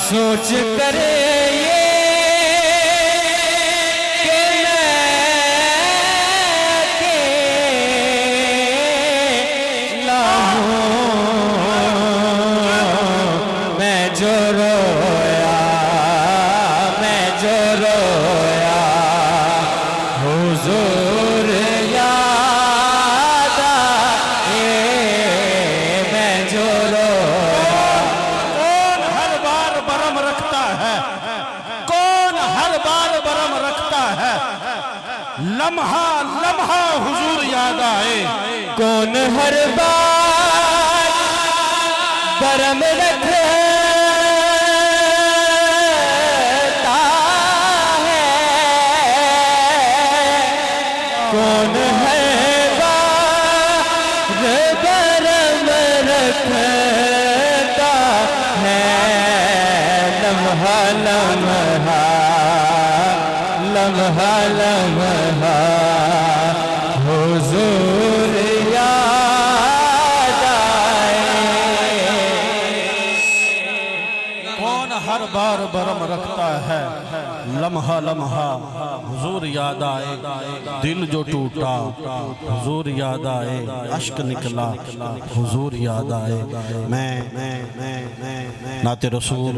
सोच करे ये कि मैं अकेला हूँ। मैं जो रोया हुजूर याद आए। मैं जो रोया। कौन हर बार बरम रखता है, कौन हर बार बरम रखता है, लम्हा लम्हा हुजूर याद आए। कौन हर बार बरम रखता है, कौन है बार बरम रखता है। लम्हा लम्हा लम्हा लम्हा हुजूर याद आए। कौन हर बार बरम रखता है, लम्हा लम्हा हुजूर याद आए। दिल जो टूटा हुजूर याद आए, अश्क निकला हुजूर याद आए। मैं नाते रसूल